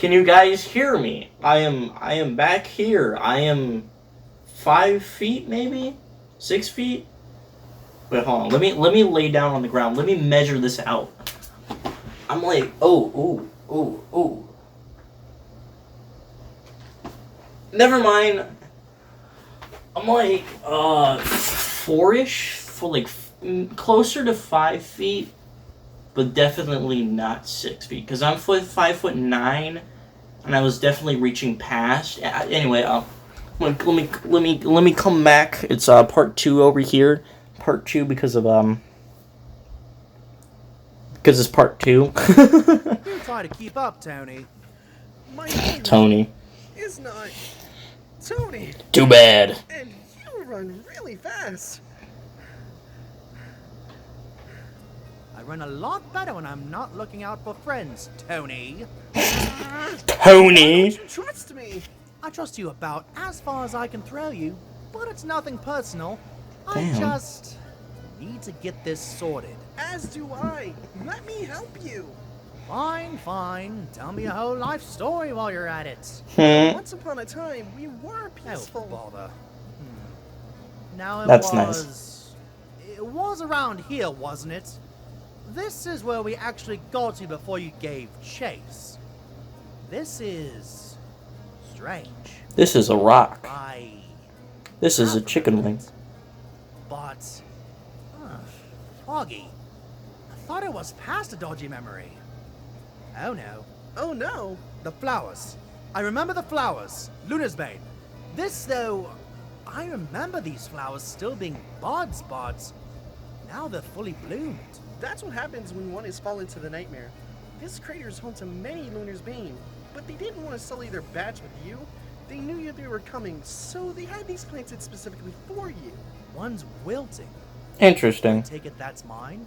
Can you guys hear me? I am back here. I am 5 feet, maybe 6 feet. Wait, hold on. Let me lay down on the ground. Let me measure this out. I'm like, oh. Never mind. I'm like, 4-ish, for like closer to 5 feet, but definitely not 6 feet. Cause I'm 5'9", and I was definitely reaching past. Anyway, let me come back. It's part 2 over here. Part 2 because it's part 2. You try to keep up, Tony. My name Tony. is not Tony. Too bad. And you run really fast. I run a lot better when I'm not looking out for friends, Tony. Tony. You trust me. I trust you about as far as I can throw you, but it's nothing personal. Damn. I just need to get this sorted. As do I. Let me help you. Fine. Tell me a whole life story while you're at it. Once upon a time, we were peaceful. Oh, bother. Now That's nice. It was around here, wasn't it? This is where we actually got to before you gave chase. This is strange. This is a rock. This is a have chicken wing. But foggy. I thought it was past a dodgy memory. Oh no. Oh no. The flowers. I remember the flowers. Luna's Bane. This, though, I remember these flowers still being bud spots. Now they're fully bloomed. That's what happens when one is fallen to the nightmare. This crater is home to many Lunar's Bane, but they didn't want to sully their badge with you. They knew they were coming, so they had these planted specifically for you. One's wilting. Interesting. I take it that's mine?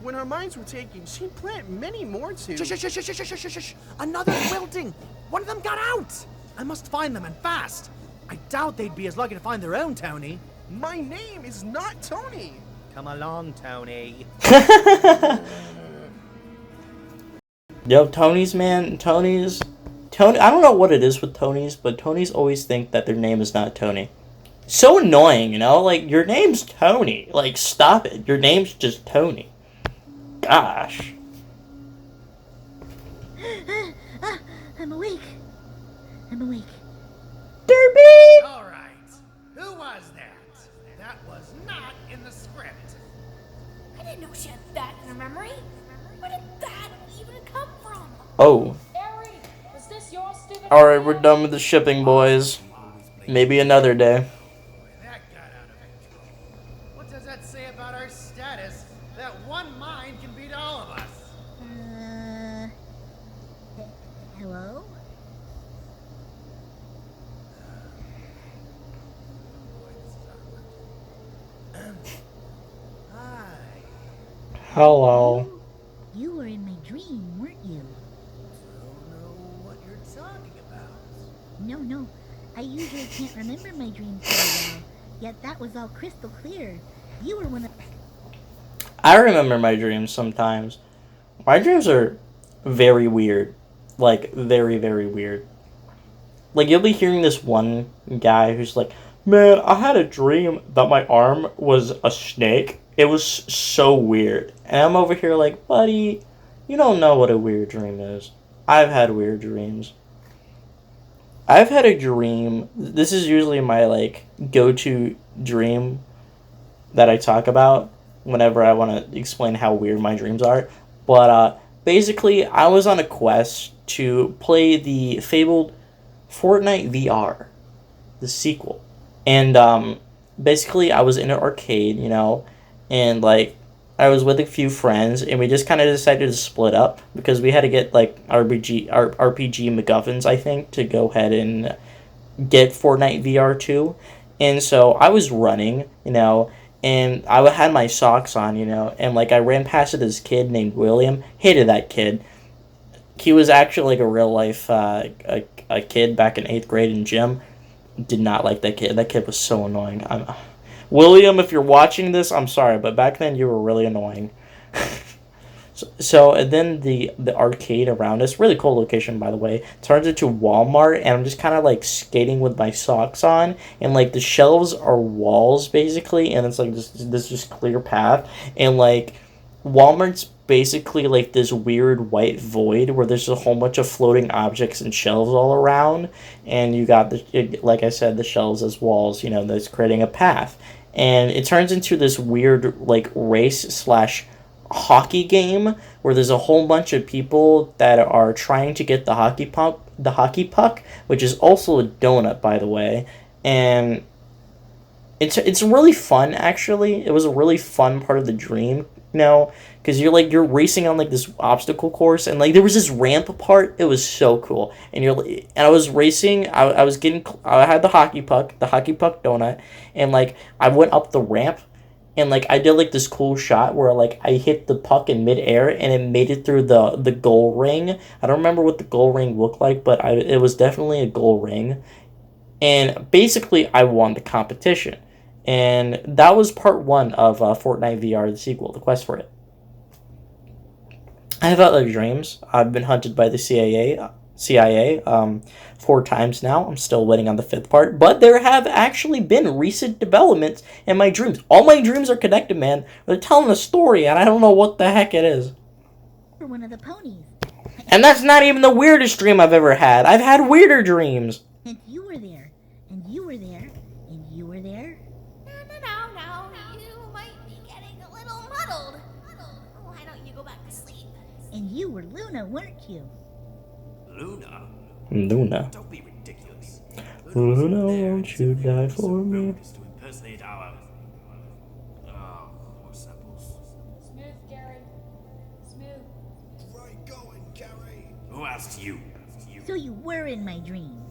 When our minds were taken, she'd plant many more too. Shh. Another's wilting. One of them got out. I must find them and fast. I doubt they'd be as lucky to find their own, Tony. My name is not Tony. Come along, Tony. Yo, Tony's, man. Tony. I don't know what it is with Tony's, but Tony's always think that their name is not Tony. So annoying, you know? Like, your name's Tony. Like, stop it. Your name's just Tony. Gosh. I'm awake. Derby! All right. Who was that? That was not in the script. I didn't know she had that in her memory. Where did that even come from? Oh. Harry, is this your stupid... Alright, we're done with the shipping, boys. Maybe another day. That got out of control. What does that say about our status? That one mind can beat all of us. Hello? Hi. Hello. You were in my dream, weren't you? Don't know what you're talking about. No. I usually can't remember my dreams very well. Yet that was all crystal clear. You were one of... I remember my dreams sometimes. My dreams are very weird. Like, very, very weird. Like, you'll be hearing this one guy who's like, man, I had a dream that my arm was a snake. It was so weird. And I'm over here like, buddy, you don't know what a weird dream is. I've had weird dreams. I've had a dream. This is usually my, like, go-to dream that I talk about whenever I want to explain how weird my dreams are. But, basically, I was on a quest to play the fabled Fortnite VR, the sequel. And, basically, I was in an arcade, you know, and, like, I was with a few friends, and we just kind of decided to split up, because we had to get, like, RPG MacGuffins, I think, to go ahead and get Fortnite VR 2. And so, I was running, you know, and I had my socks on, you know, and, like, I ran past this kid named William. Hated that kid. He was actually, like, a real-life a kid back in 8th grade in gym. Did not like that kid. That kid was so annoying. William, if you're watching this, I'm sorry, but back then you were really annoying. So and then the arcade around us, really cool location by the way, turns into Walmart, and I'm just kind of like skating with my socks on, and like the shelves are walls basically, and it's like this just clear path, and like Walmart's basically like this weird white void where there's a whole bunch of floating objects and shelves all around, and you got like I said, the shelves as walls, that's creating a path, and it turns into this weird like race slash hockey game where there's a whole bunch of people that are trying to get the hockey puck, which is also a donut by the way, and it's really fun actually. It was a really fun part of the dream, because you're racing on like this obstacle course, and like there was this ramp part. It was so cool, and I was racing. I had the hockey puck donut, and like I went up the ramp, and like I did like this cool shot where like I hit the puck in midair and it made it through the goal ring. I don't remember what the goal ring looked like, but it was definitely a goal ring. And basically I won the competition. And that was part 1 of Fortnite VR, the sequel, the quest for it. I have other dreams. I've been hunted by the CIA 4 times now. I'm still waiting on the 5th part. But there have actually been recent developments in my dreams. All my dreams are connected, man. They're telling a story, and I don't know what the heck it is. You're one of the ponies. And that's not even the weirdest dream I've ever had. I've had weirder dreams. And you were there. And you were there. And you were there. No. You might be getting a little muddled. Why don't you go back to sleep? And you were Luna, weren't you? Luna? Luna. Don't be ridiculous. Luna, won't you die for me? To impersonate our... what's that boss? Smooth, Gary. Smooth. Right going, Gary. Who asked you? So you were in my dream.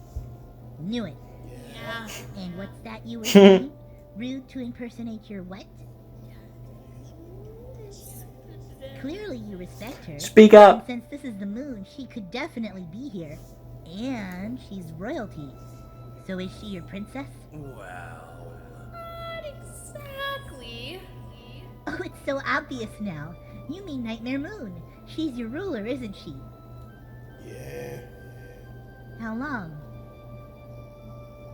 Knew it. Yeah. And what's that you were saying? Rude to impersonate your what? Clearly you respect her. Speak up. And since this is the moon, she could definitely be here. And she's royalty. So is she your princess? Well, Not exactly. Oh, it's so obvious now. You mean Nightmare Moon. She's your ruler, isn't she? Yeah. How long?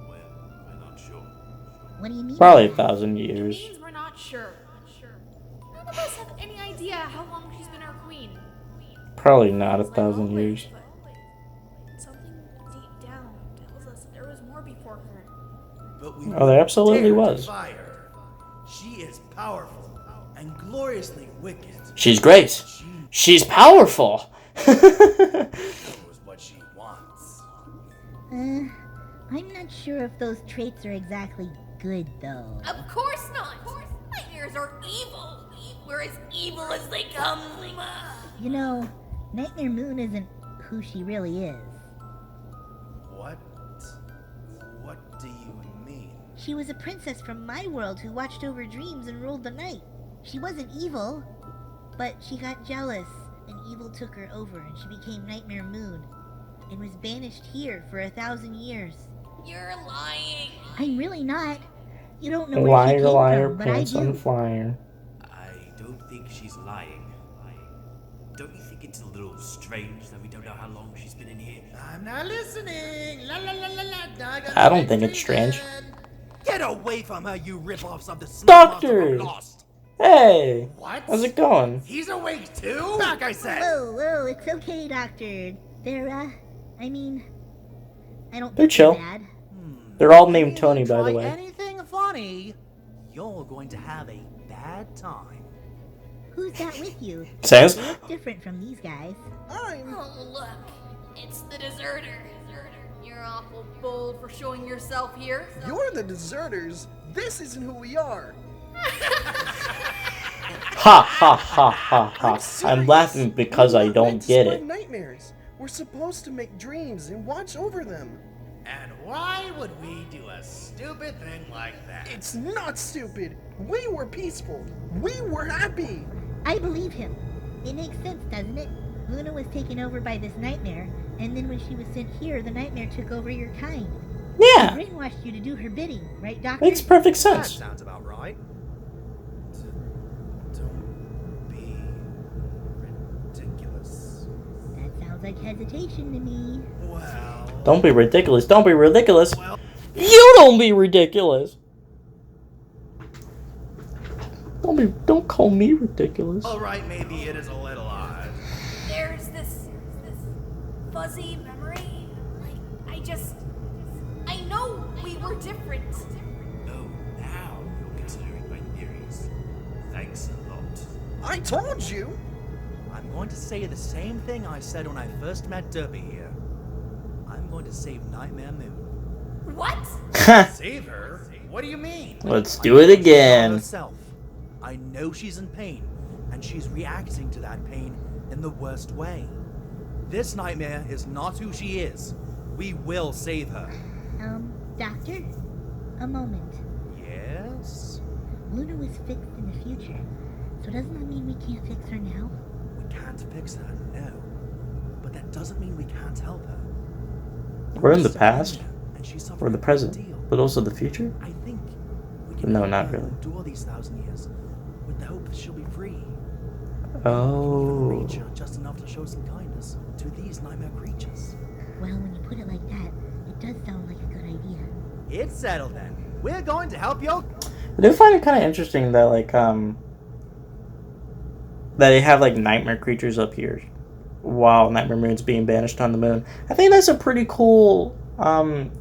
Well, we're not sure. What do you mean? Probably by that? 1,000 It years. means we're not sure. None of us have any idea how long she's been our queen. Probably not It's like 1,000 always, years. but something deep down tells us there was more before her. but we Oh, there absolutely dare was. defy her. She is powerful and gloriously wicked. She's great. She She's powerful. knows what she wants. I'm not sure if those traits are exactly good, though. Of course not. Nightmares are evil. We're as evil as they come. You know, Nightmare Moon isn't who she really is. What? What do you mean? She was a princess from my world who watched over dreams and ruled the night. She wasn't evil, but she got jealous, and evil took her over, and she became Nightmare Moon, and was banished here for 1,000 years. You're lying. I'm really not. You don't know where she Liar, came liar, from, but I pants on do. flyer. I don't think she's lying. Don't you think it's a little strange that we don't know how long she's been in here? I'm not listening. La la la la la. Dog, I don't think it's strange. Get away from her, you rip-offs of the smart Doctor! monster from Lost. Hey! What? How's it going? He's awake too? Back, I said. Whoa, it's okay, Doctor. They're, I don't They're think chill. bad. They're all named Tony, by the Try way. anything funny, you're going to have a bad time. Who's that with you? Says? You look different from these guys. Oh, look. It's the deserter. You're awful bold for showing yourself here. You're the deserters. This isn't who we are. Ha ha ha ha ha. I'm laughing because I We're not meant don't to get spread it. Nightmares. We're supposed to make dreams and watch over them. And why would we do a stupid thing like that? It's not stupid. We were peaceful. We were happy. I believe him. It makes sense, doesn't it? Luna was taken over by this nightmare, and then when she was sent here, the nightmare took over your kind. Yeah, Brainwashed you to do her bidding, right, Doctor? makes perfect That sense. sounds about right. Don't be like hesitation to me. Well, Don't be ridiculous. Don't be ridiculous. You don't be ridiculous. Don't call me ridiculous. all right, maybe it is a little odd. There's this fuzzy memory. I know we were different. Oh, now you're considering my theories. Thanks a lot. I told you! I'm going to say the same thing I said when I first met Derby here. I'm going to save Nightmare Moon. What? Save her? What do you mean? Let's do it again. Herself. I know she's in pain, and she's reacting to that pain in the worst way. This nightmare is not who she is. We will save her. Doctor? A moment. Yes? Luna was fixed in the future, so doesn't that mean we can't fix her now? We can't fix her, no. But that doesn't mean we can't help her. We're in the Luna's past, still in there, and she's or suffering the a great present, deal. but also the future. I think we can No, help not her really. endure these 1,000 years with the hope that she'll be free. Oh. Reach her just enough to show some kindness to these nightmare creatures. Well, when you put it like that, it does sound like a good idea. It's settled then. We're going to help you. I do find it kind of interesting that that they have like nightmare creatures up here while Nightmare Moon's being banished on the moon. I think that's a pretty cool kind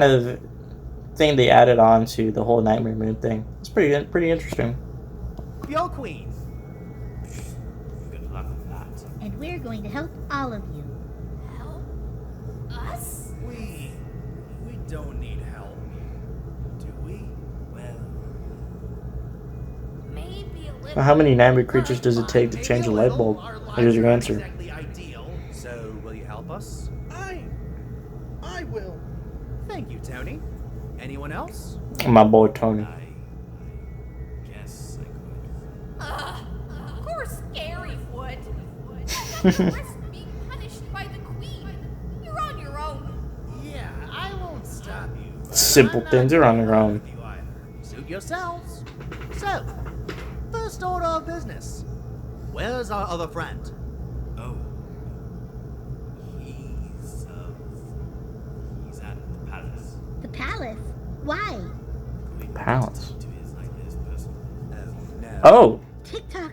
of thing they added on to the whole Nightmare Moon thing. It's pretty interesting. Your queen. Good luck with that. And we're going to help all of you. Help? Us? We don't need help, do we? Well, Maybe a little. Well, how many nightmare creatures does it take to Maybe change a a light little. bulb? Our Here's your lives aren't answer. Exactly ideal. So, will you help us? I will. Thank you, Tony. Anyone else? My boy Tony. I guess I could. Of course Gary would. That's the risk being punished by the queen. You're on your own. Yeah, I won't stop you. but Simpletons I'm are not on their gonna own. help you either. Suit yourselves. So, first order of business. Where's our other friend? Oh. He's at the palace. The palace? Why? Going Palace. to his nightmares personally. Oh, no. Oh, TikTok!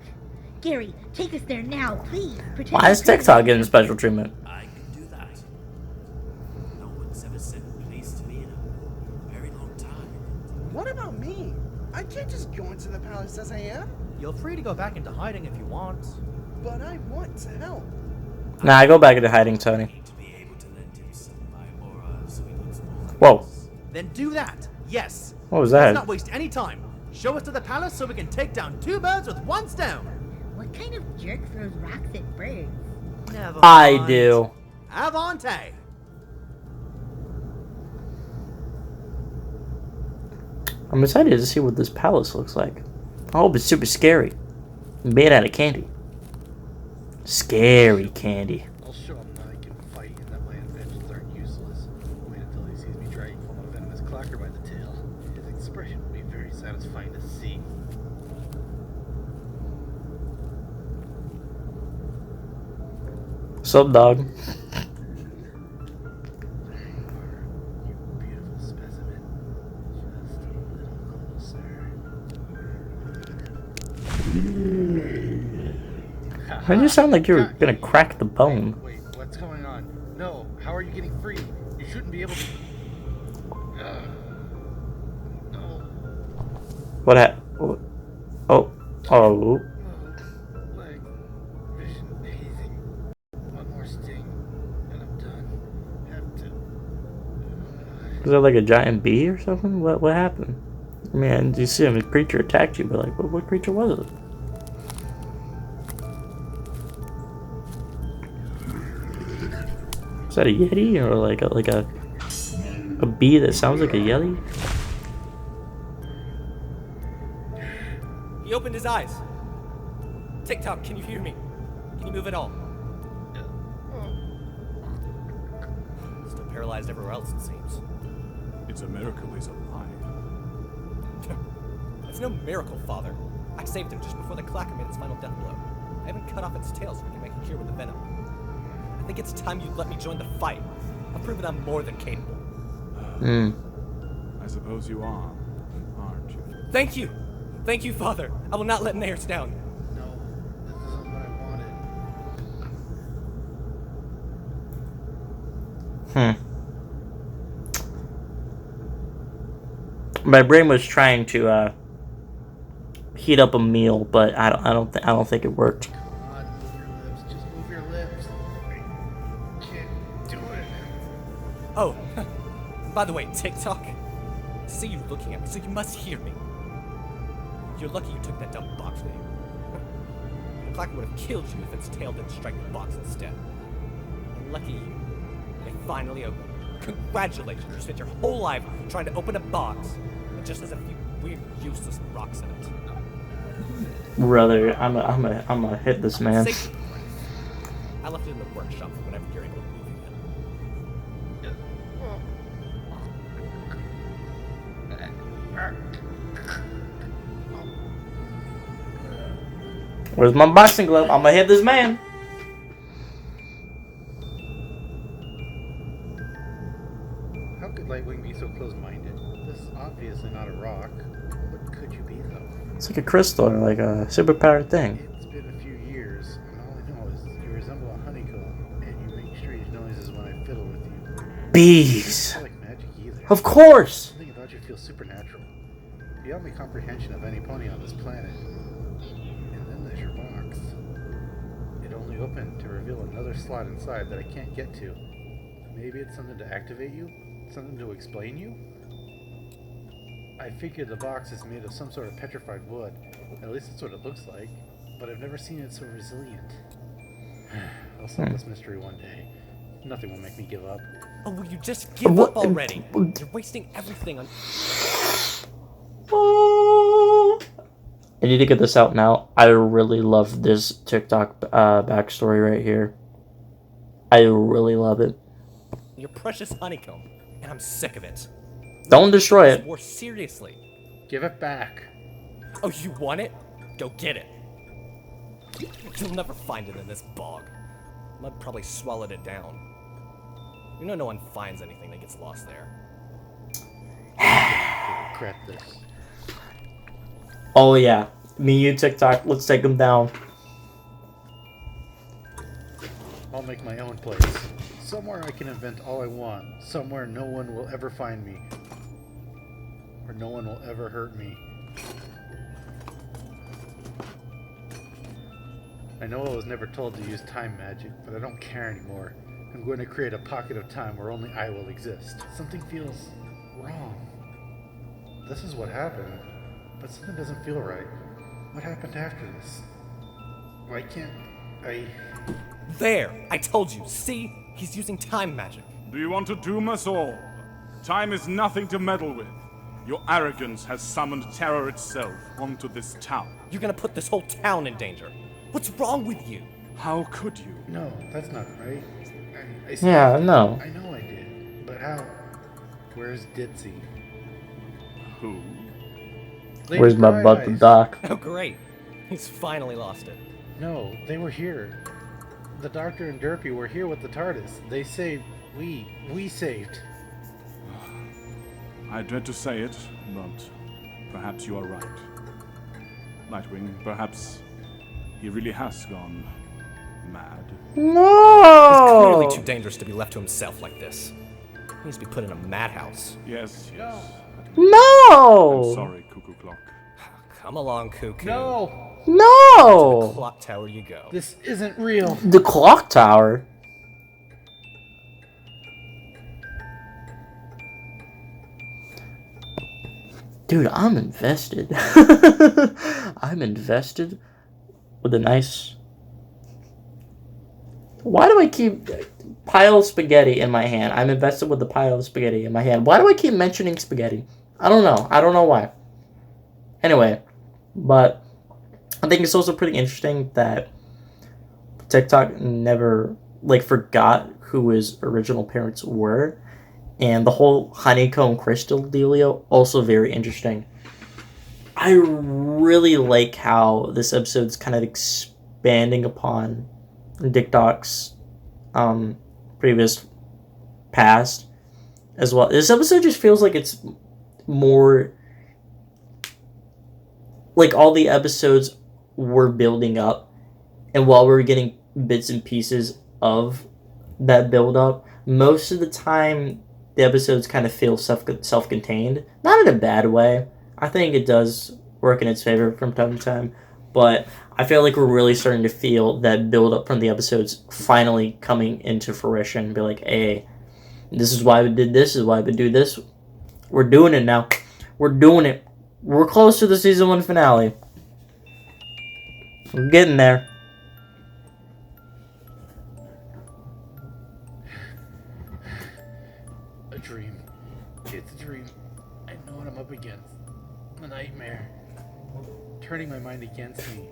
Gary, take us there now, please. Protect why our is prisoner. TikTok getting special treatment? I can do that. No one's ever said please to me in a very long time. What about me? I can't just go into the palace as I am, You're free to go back into hiding if you want. but I want to help. Nah, I go back into hiding, Tony. Need to be able to lend him some of my aura so he looks more like Whoa. us. Then do that. Yes. What was Let's that? not waste any time. Show us to the palace so we can take down 2 birds with 1 stone. What kind of jerk throws rocks at birds? Never I mind. do. Avante. I'm excited to see what this palace looks like. I hope it's super scary. Made out of candy. Scary candy. I'll show him that I can fight and that my inventions aren't useless. Wait until he sees me try and pull a venomous clacker by the tail. His expression will be very satisfying to see. What's up, dog? There you are, you beautiful specimen. Just a little closer. Why did you sound like you were gonna crack the bone? Wait, what's going on? No, how are you getting free? You shouldn't be able to. No. What happened? Oh. Oh. Leg. Vision hazing. One more sting, and I'm done. Have to. Was that like a giant bee or something? What happened? I mean, you see him, a creature attacked you, but like, what creature was it? Is that a yeti or like a bee that sounds like a yeti? He opened his eyes. TikTok, can you hear me? Can you move at all? Still paralyzed everywhere else, it seems. It's a miracle he's alive. It's no miracle, Father. I saved him just before the clacker made its final death blow. I haven't cut off its tail so we can make a cure with the venom. I think it's time you let me join the fight. I've proven I'm more than capable. I suppose you are, aren't you? Thank you! Thank you, Father. I will not let Nair's down. No, this isn't what I wanted. My brain was trying to heat up a meal, but I don't think it worked. Come on, move your lips. Just move your lips. I can't do it. Oh, by the way, TikTok. I see you looking at me, so you must hear me. You're lucky you took that dumb box with you. The clacker would have killed you if its tail didn't strike the box instead. And lucky you. They finally opened. Congratulations, you spent your whole life trying to open a box, and just as a few weird, useless rocks in it. Brother, I'm a hit this man. Safety. I left it in the workshop for whenever you're able to move it. Where's my boxing glove? I'm gonna hit this man. How could Lightwing be so close-minded? This is obviously not a rock. What could you be, though? It's like a crystal or like a superpowered thing. It's been a few years, and all I know is you resemble a honeycomb, and you make strange noises when I fiddle with you. Bees. I don't like magic either. Of course. Something about you feels supernatural, beyond my comprehension of any pony on this planet. And then there's your box. It only opened to reveal another slot inside that I can't get to. Maybe it's something to activate you? Something to explain you? I figure the box is made of some sort of petrified wood. At least that's what it looks like. But I've never seen it so resilient. I'll solve this mystery one day. Nothing will make me give up. Oh, will you just give up already? You're wasting everything on... I need to get this out now. I really love this TikTok backstory right here. I really love it. Your precious honeycomb, and I'm sick of it. Don't destroy it. More seriously. Give it back. Oh, you want it? Go get it. You'll never find it in this bog. Mud probably swallowed it down. You know no one finds anything that gets lost there. I regret this. Oh yeah, me and you TikTok. Let's take them down. I'll make my own place. Somewhere I can invent all I want. Somewhere no one will ever find me. Or no one will ever hurt me. I know I was never told to use time magic, but I don't care anymore. I'm going to create a pocket of time where only I will exist. Something feels wrong. This is what happened, but something doesn't feel right. What happened after this? Why can't I... There! I told you. See? He's using time magic. Do you want to doom us all? Time is nothing to meddle with. Your arrogance has summoned terror itself onto this town. You're gonna put this whole town in danger. What's wrong with you? How could you? No, that's not right. Yeah, no. I know I did, but how? Where's Ditzy? Who? Where's my butt to Doc? Oh, great. He's finally lost it. No, they were here. The Doctor and Derpy were here with the TARDIS. They saved... We saved. I dread to say it, but perhaps you are right. Nightwing, perhaps he really has gone mad. No! He's clearly too dangerous to be left to himself like this. He needs to be put in a madhouse. Yes. No! I'm sorry, Cuckoo Clock. Come along, Cuckoo. No! To the No! clock tower you go. This isn't real. The clock tower? Dude, I'm invested. I'm invested with a nice... Why do I keep pile of spaghetti in my hand? I'm invested with the pile of spaghetti in my hand. Why do I keep mentioning spaghetti? I don't know. I don't know why. Anyway, but I think it's also pretty interesting that TikTok never, forgot who his original parents were. And the whole honeycomb crystal dealio, also very interesting. I really like how this episode's kind of expanding upon TikTok's previous past as well. This episode just feels like it's more like all the episodes were building up, and while we're getting bits and pieces of that build up, most of the time the episodes kind of feel self-contained. Not in a bad way. I think it does work in its favor from time to time, but I feel like we're really starting to feel that build up from the episodes finally coming into fruition. Be like, hey, this is why we did this, is why we do this. We're doing it now. We're doing it. We're close to the season 1 finale. We're getting there. A dream. It's a dream. I know what I'm up against. A nightmare. Turning my mind against me.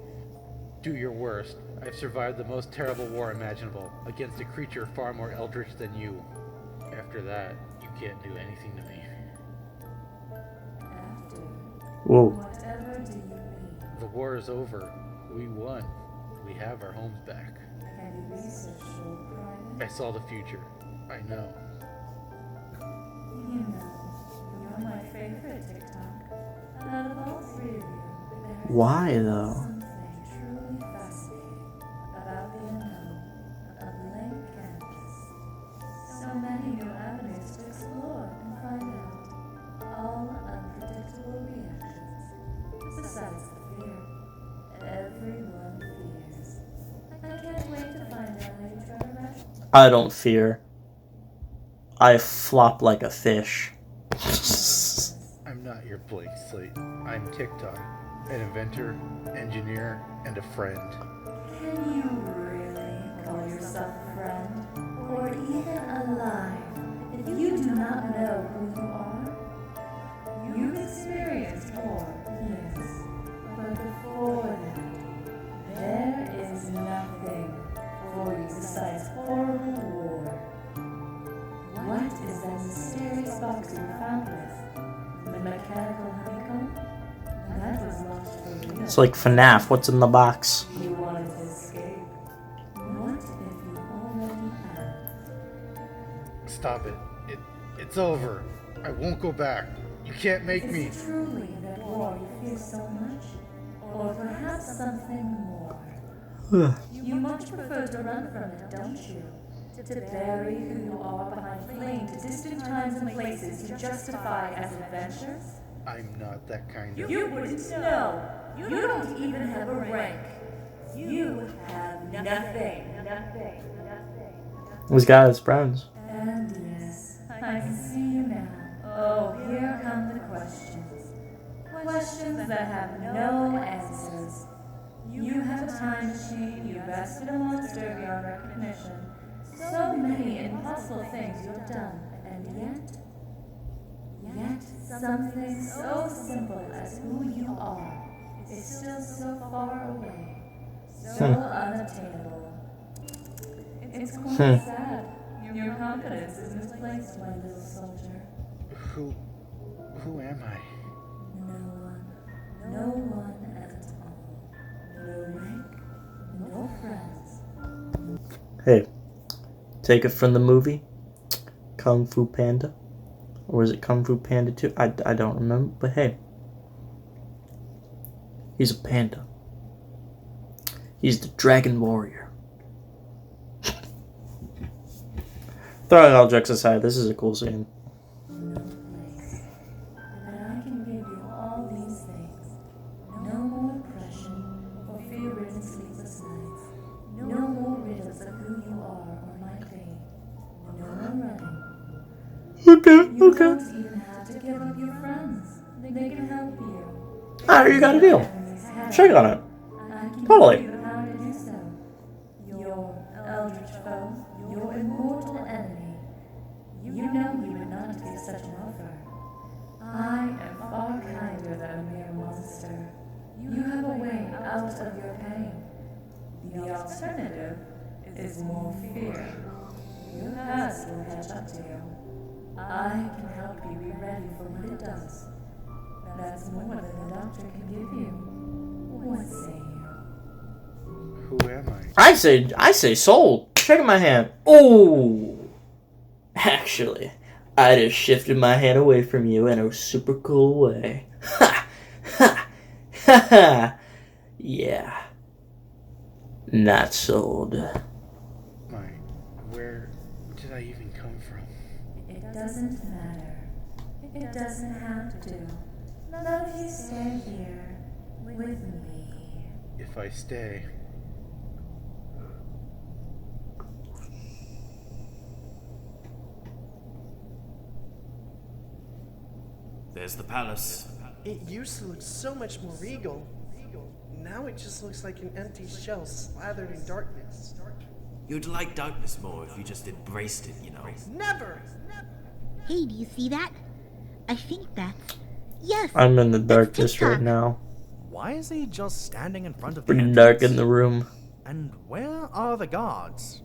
Do your worst. I've survived the most terrible war imaginable against a creature far more eldritch than you. After that, you can't do anything to me. Whoa. Whatever do you mean? The war is over. We won. We have our homes back. Have you researched your private? I saw the future. I know. You know, you're my favorite TikTok. Out of all three of you, there Why is though? something truly fascinating about the unknown, a blank canvas. So many new avenues to explore and find out. All unpredictable reactions. Besides the fear. Everyone fears. I can't wait to find out how you try to rush. I don't fear. I flop like a fish. I'm not your blank slate. I'm TikTok, an inventor, engineer, and a friend. Can you really call yourself a friend? Or even alive? If you do not know who you are? You've experienced war, yes. But before that, there is nothing for you besides horrible war. What is that mysterious box you were found with? The mechanical honeycomb? That was lost for real. It's like FNAF. What's in the box? You wanted to escape. What if you already have? Stop it. It's over. I won't go back. You can't make Is me. it truly that war you fear so much? Or perhaps something more? You much prefer to run from it, don't you? To bury who you are behind fleeing to distant times and places you justify as adventures? I'm not that kind of... You wouldn't know. You don't even have a rank. You have nothing. These guys, friends. And yes, I can see you now. Oh, here come the questions. Questions that have no answers. You have a time machine, you bested a monster beyond recognition. So many impossible things you have done, and yet something so simple as who you are is still so far away, so unattainable. It's quite sad. Your confidence is misplaced, my little soldier. Who am I? No one at all. No rank, no friends. Hey, take it from the movie Kung Fu Panda, or is it Kung Fu Panda 2? I don't remember, but hey, he's a panda. He's the Dragon Warrior. Throwing all jokes aside, this is a cool scene. No place. And I can give you all these things. No more oppression or fear-ridden sleepless nights. No more riddles of who you are or might be. No more running. You don't even have to give up your friends. They can help you. You got a deal. Check on it. I can Totally. give you the power to do so. Your eldritch foe, your immortal enemy. You know you would not give such an offer. I am far kinder than a mere monster. You have a way out of your pain. The alternative is more fear. Your past will catch up to you. I can help you be ready for what it does. That's more than the doctor can give you. What say you? Who am I? I say sold. Check my hand. Oh, actually, I just shifted my hand away from you in a super cool way. Ha, ha, ha, ha. Yeah, not sold. Where did I even come from? It doesn't matter. It doesn't have to. Not if you stay here with me. If I stay... There's the palace. It used to look so much more regal. Now it just looks like an empty shell slathered in darkness. You'd like darkness more if you just embraced it, you know. Never! Hey, do you see that? I think that's... Yes! I'm in the that's darkness right TikTok. now. Why is he just standing in front of the Pretty entrance? dark in the room. And where are the guards?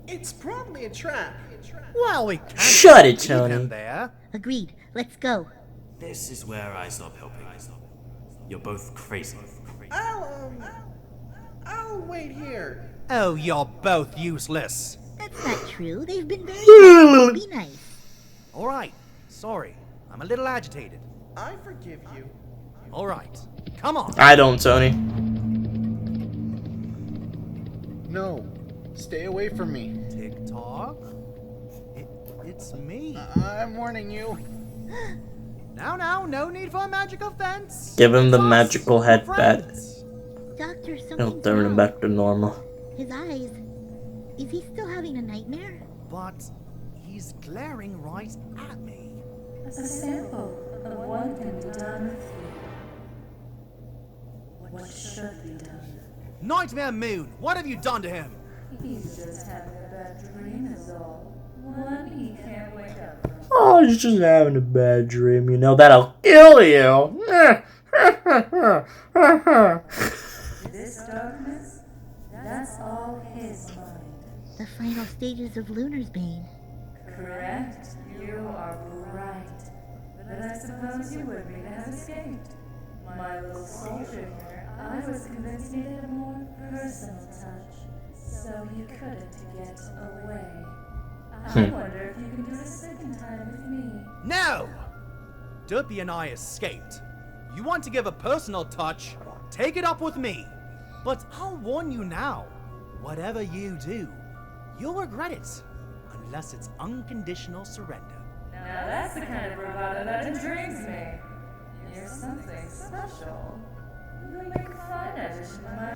It's probably a trap. Well, we can't Shut it, leave Tony. him there. Agreed. Let's go. This is where I stop helping. You're both crazy. I'll wait here. Oh, you're both useless. That's not true. They've been very nice. Be nice. All right. Sorry. I'm a little agitated. I forgive you. All right. Come on. I don't, Tony. No! Stay away from me. TikTok? It's me. I'm warning you. Now, no need for a magical fence. Give him the It's us, magical headband. friends. Doctor, It'll something's turn him wrong. back to normal. His eyes. Is he still having a nightmare? But he's glaring right at me. A sample of what can be done with you. What should be done? Nightmare Moon, what have you done to him? He's just having a bad dream is all. One he can't wake up from. Oh, he's just having a bad dream. You know, that'll kill you. This darkness, that's all his mind. The final stages of Lunar's Bane. Correct? You are right. But I suppose you would be to have escaped. My little soldier here, I was convinced needed a more personal touch, so you couldn't get away. I wonder if you can do it a second time with me. No! Derpy and I escaped. You want to give a personal touch? Take it up with me. But I'll warn you now. Whatever you do, you'll regret it. Unless it's unconditional surrender. Now that's the kind of bravado that intrigues me. You're something special. You'll make a fine addition to my...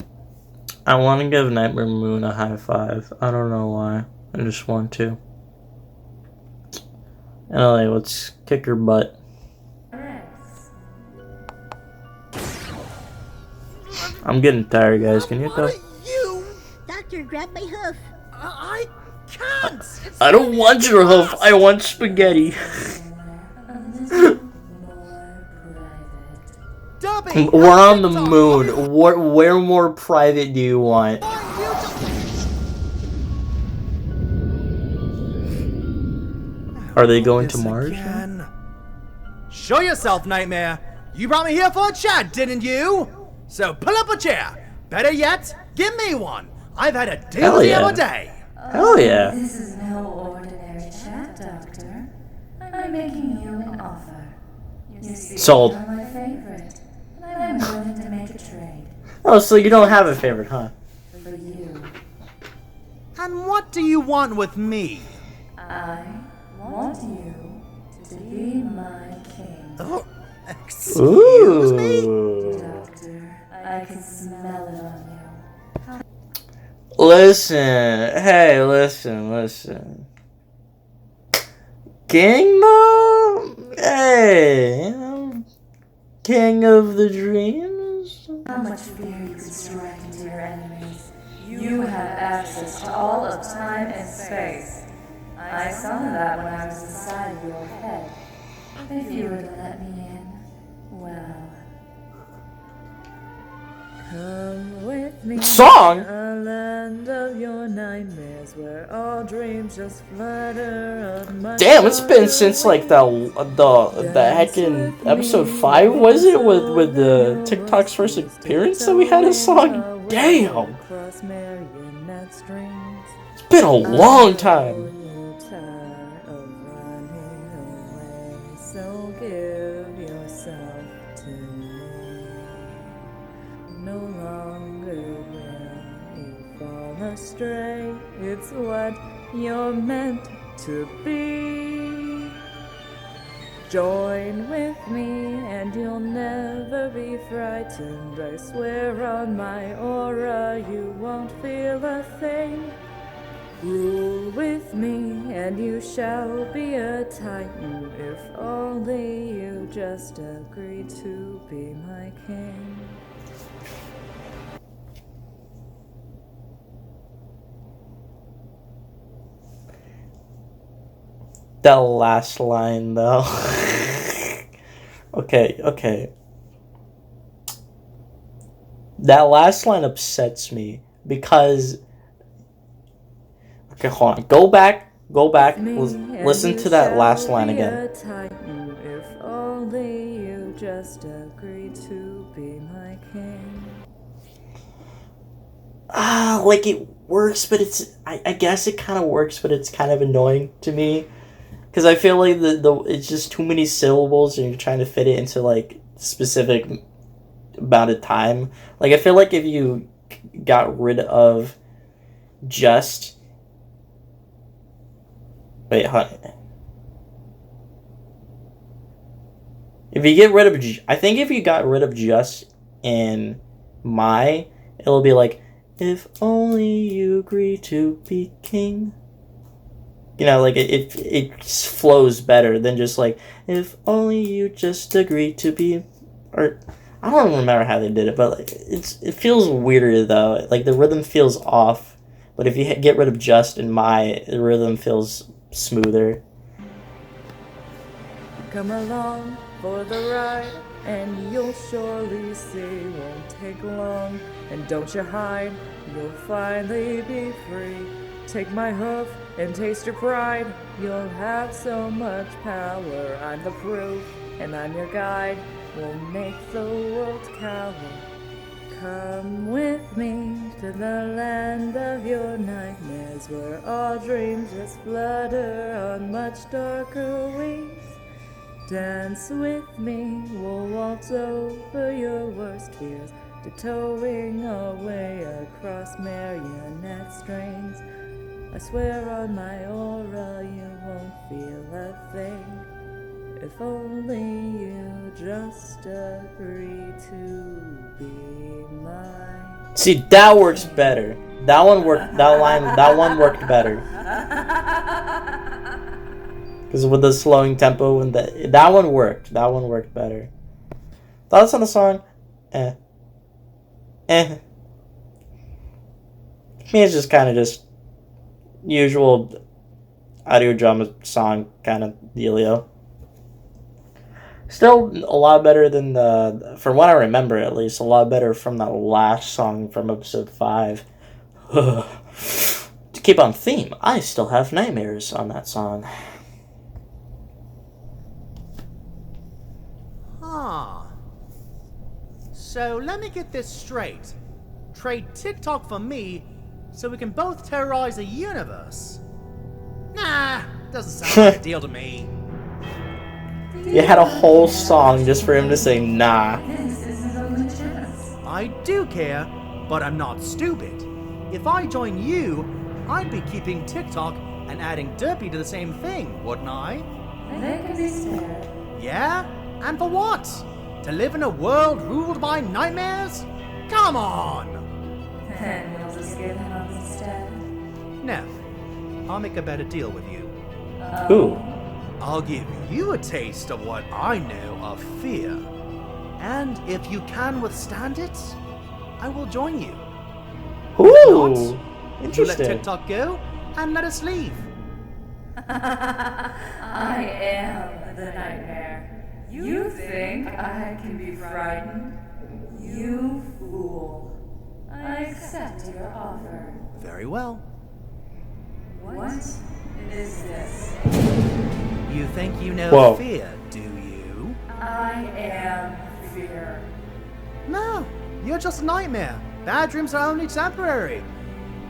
I want to give Nightmare Moon a high five. I don't know why. I just want to. Anyway, let's kick her butt. I'm getting tired, guys. Can you tell? You! Doctor, grab my hoof. I can't! I don't want your hoof. I want spaghetti. Derpy! We're on the moon. Where more private do you want? Are they going to Mars? Again. Show yourself, Nightmare. You brought me here for a chat, didn't you? So pull up a chair. Better yet, give me one. I've had a Hell doozy yeah. of a day. Hell yeah. This is no ordinary chat, Doctor. I'm making you an offer. You see, Sold. you're my favorite, and I'm willing to make a trade Oh, so you don't have a favorite, huh? for you. And what do you want with me? I want you to be my king. Oh, excuse me? Ooh. Doctor, I can smell it on you. Listen. Hey, listen. King, though? Hey, you know, king of the dreams? How much fear you can strike into your enemies. You have access to all of time and space. I saw that when I was inside of your head. If you were to let me in, well... Come with me. Song? A land of your nightmares where all dreams just flutter on my Damn, it's been since like the heckin' episode 5, was it? With the TikTok's first appearance that we had a song? Damn! It's been a long time. So give yourself to me. No longer will you fall astray. It's what you're meant to be. Join with me and you'll never be frightened. I swear on my aura you won't feel a thing. Rule with me and you shall be a titan, if only you just agree to be my king. That last line, though. Okay. That last line upsets me because. Okay, hold on. Go back. Listen to that last line again. Titan, if only you just agree to be my king. Like it works, but I guess it kind of works, but it's kind of annoying to me. Because I feel like it's just too many syllables and you're trying to fit it into like specific amount of time. Like I feel like if you got rid of just... Wait, honey. If you get rid of... I think if you got rid of just in my, it'll be like, if only you agree to be king. You know, like it flows better than just like, if only you just agree to be, or I don't remember how they did it, but like, it feels weirder though. Like the rhythm feels off, but if you get rid of just and my, the rhythm feels smoother. Come along for the ride, and you'll surely see. Won't take long, and don't you hide. You'll finally be free. Take my hoof and taste your pride. You'll have so much power. I'm the proof, and I'm your guide. We'll make the world cower. Come with me to the land of your nightmares, where all dreams just flutter on much darker wings. Dance with me, we'll waltz over your worst fears, tiptoeing our way across marionette strings. I swear on my aura you won't feel a thing, if only you just agree to be mine. See, that works better. That one worked. That one worked better. Because with the slowing tempo and that one worked. That one worked better. Thoughts on the song? To me, it's just kind of just usual audio drama song kind of dealio. Still a lot better than from what I remember at least, a lot better from that last song from episode 5. To keep on theme, I still have nightmares on that song. So let me get this straight. Trade TikTok for me so we can both terrorize the universe? Nah, doesn't sound like a deal to me. You had a whole song just for him to say nah. I do care, but I'm not stupid. If I join you, I'd be keeping TikTok and adding Derpy to the same thing, wouldn't I? They can be spared. Yeah? And for what? To live in a world ruled by nightmares? Come on! Then we'll just give him up instead. No. I'll make a better deal with you. Who? I'll give you a taste of what I know of fear. And if you can withstand it, I will join you. Ooh, you interesting. let TikTok go and let us leave. I am the nightmare. You think I can be frightened? You fool. I accept your offer. Very well. What is this? You think you know Whoa. fear, do you? I am fear. No, you're just a nightmare. Bad dreams are only temporary.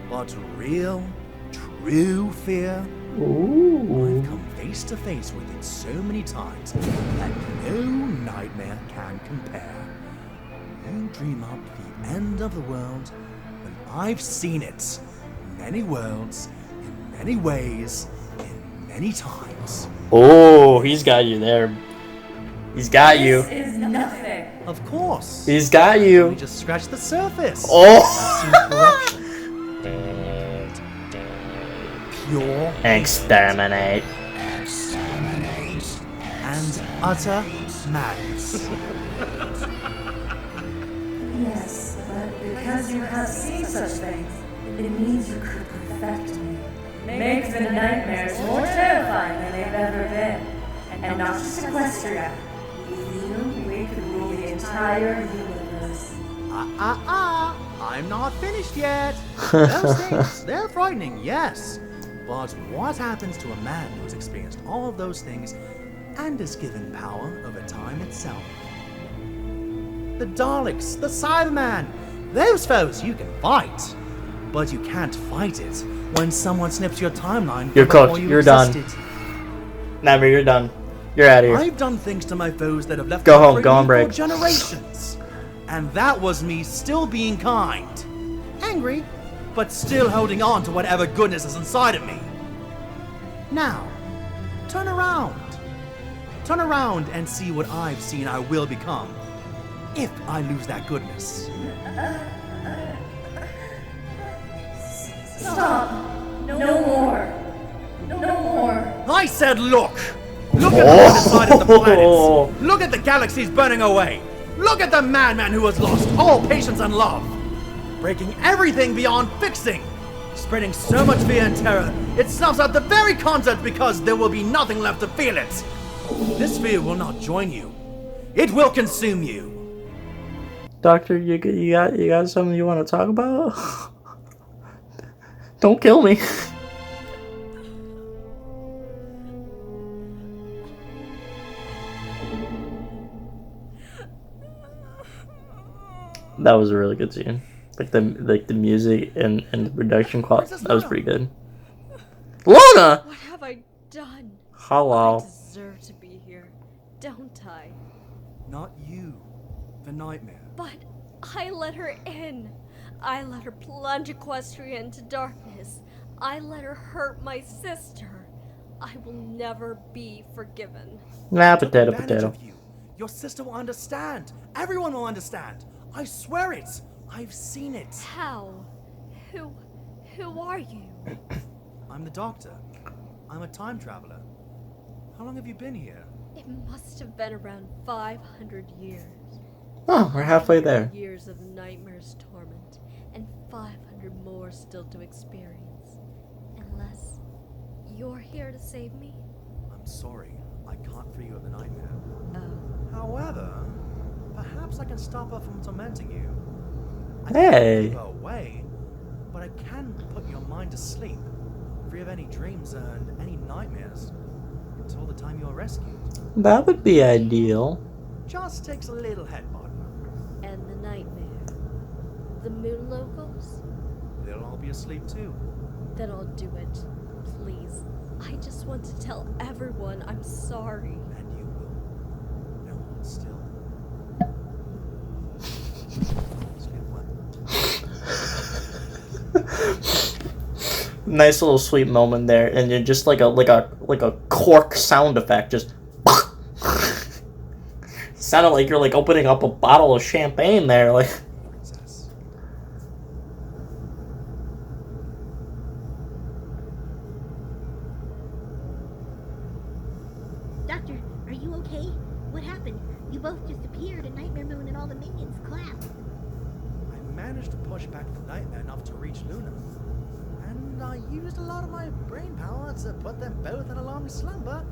But real, true fear, I've come face to face with it so many times that no nightmare can compare. You dream up the end of the world when I've seen it. Many worlds, in many ways, in many times. Oh, he's got you there. He's got you. This is nothing. Of course. He's got We you. just scratched the surface. Oh. I've seen corruption. Pure Exterminate. and utter madness. Yes, but because you have seen such things, it means you could perfect me. Make the nightmares more terrifying than they've ever been. And not just Equestria. With you, we could rule the entire universe. I'm not finished yet. Those things, they're frightening, yes. But what happens to a man who's experienced all of those things and is given power over time itself? The Daleks, the Cyberman, those foes you can fight. But you can't fight it when someone snips your timeline. You're before cooked. you You're done. existed. Never, you're done. You're out of here. I've done things to my foes that have left Go me home, free go on for break. generations. And that was me still being kind. Angry, but still holding on to whatever goodness is inside of me. Now, turn around. Turn around and see what I've seen I will become. If I lose that goodness. Stop! No more! No more! I said look! Look at the other side of the planets! Look at the galaxies burning away! Look at the madman who has lost all patience and love! Breaking everything beyond fixing! Spreading so much fear and terror, it snuffs out the very concept because there will be nothing left to feel it! This fear will not join you. It will consume you! Doctor, you got something you want to talk about? Don't kill me. That was a really good scene. Like the music and the production quality. That was pretty good. Luna! What have I done? Hello. I deserve to be here, don't I? Not you. The nightmare. But I let her in. I let her plunge Equestria into darkness. I let her hurt my sister. I will never be forgiven. Nah, Took potato, advantage potato. of you. Your sister will understand. Everyone will understand. I swear it. I've seen it. How? Who are you? I'm the doctor. I'm a time traveler. How long have you been here? It must have been around 500 years. Oh, we're halfway there. Years of nightmares torment, and 500 more still to experience. Unless you're here to save me? I'm sorry. I can't free you of the nightmare. Oh. However, perhaps I can stop her from tormenting you. I Hey. can't keep her away, but I can put your mind to sleep, free of any dreams and any nightmares, until the time you are rescued. That would be ideal. Just takes a little headbutt. And the nightmare. The moon locals? They'll all be asleep too. Then I'll do it. Please. I just want to tell everyone I'm sorry. And you will. No, hold still. Sleep well. Nice little sweet moment there, and then just like a cork sound effect, just sounded like you're like opening up a bottle of champagne there, like. Princess. Doctor, are you okay? What happened? You both just appeared and Nightmare Moon and all the minions collapsed. I managed to push back the nightmare enough to reach Luna. And I used a lot of my brain power to put them both in a long slumber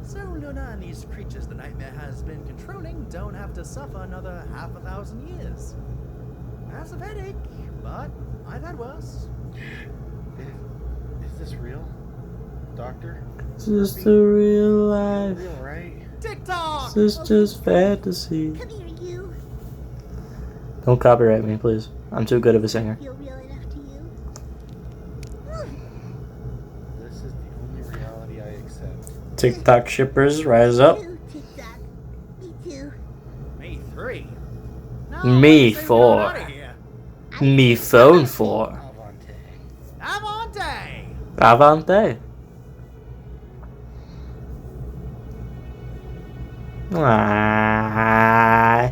So Luna and these creatures the nightmare has been controlling don't have to suffer another 5,000 years. Massive headache, but I've had worse. Is this real? Doctor? Is this the real life? Real, right? TikTok! Is this just fantasy? Come here, you. Don't copyright me, please. I'm too good of a singer. Feel real enough to you? This is the only reality I accept. TikTok shippers, rise up. Too, TikTok. Me too. Me 3. No, Me let's say 4. we're outta here. Me phone 4. Avante. Avante! Avante. Ah.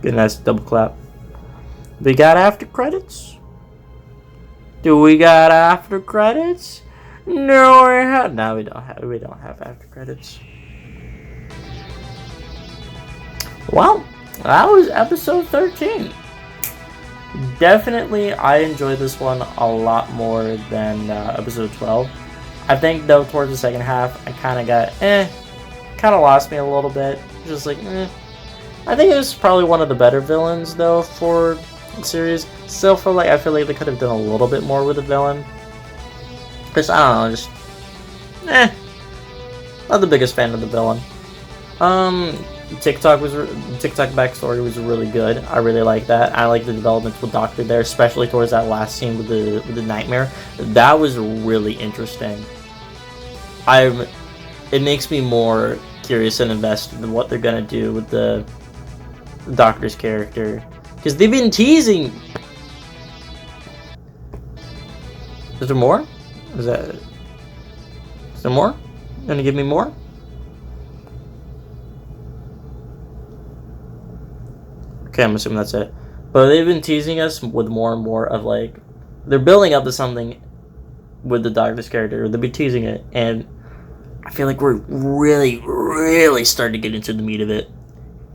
Good, nice double clap. We got after credits? Do we got after credits? No, we don't have after credits. Well, that was episode 13. Definitely, I enjoyed this one a lot more than episode 12. I think, though, towards the second half, I kind of got, kind of lost me a little bit. Just like, I think it was probably one of the better villains, though, for the series. Still, I feel like they could have done a little bit more with the villain. Just, I don't know, just, not the biggest fan of the villain. TikTok backstory was really good. I really like that. I like the developments with Doctor there, especially towards that last scene with the nightmare. That was really interesting. It makes me more curious and invested in what they're gonna do with the Doctor's character, because they've been teasing. Is there more? Is there more? Gonna give me more? Okay, I'm assuming that's it. But they've been teasing us with more and more of, like, they're building up to something with the Doctor's character. They'll be teasing it, and I feel like we're really, really starting to get into the meat of it.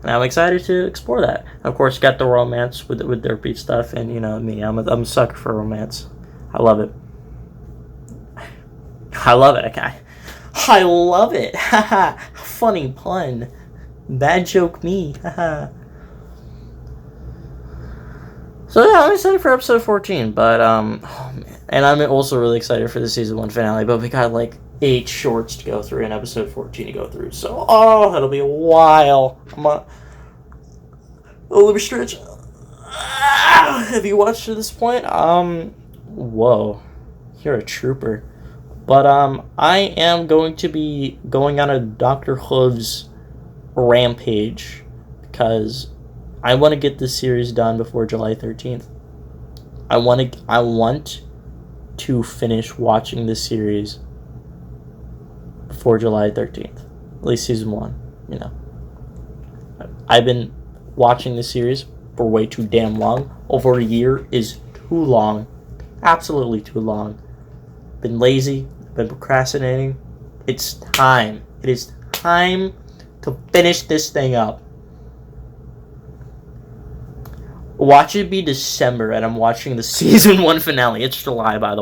And I'm excited to explore that. Of course, got the romance with derpy stuff, and you know me, I'm a sucker for romance. I love it. I love it. I love it. Haha. Funny pun. Bad joke me. Haha. So yeah, I'm excited for episode 14, but oh man, and I'm also really excited for the season 1 finale. But we got like 8 shorts to go through and episode 14 to go through, so that'll be a while. Let me stretch. Have you watched to this point? Whoa, you're a trooper. But I am going to be going on a Dr. Whooves rampage because I want to get this series done before July 13th. I want to finish watching this series before July 13th. At least season 1, you know. I've been watching this series for way too damn long. Over a year is too long. Absolutely too long. Been lazy, been procrastinating. It's time. It is time to finish this thing up. Watch it be December and I'm watching the season 1 finale. It's July, by the way.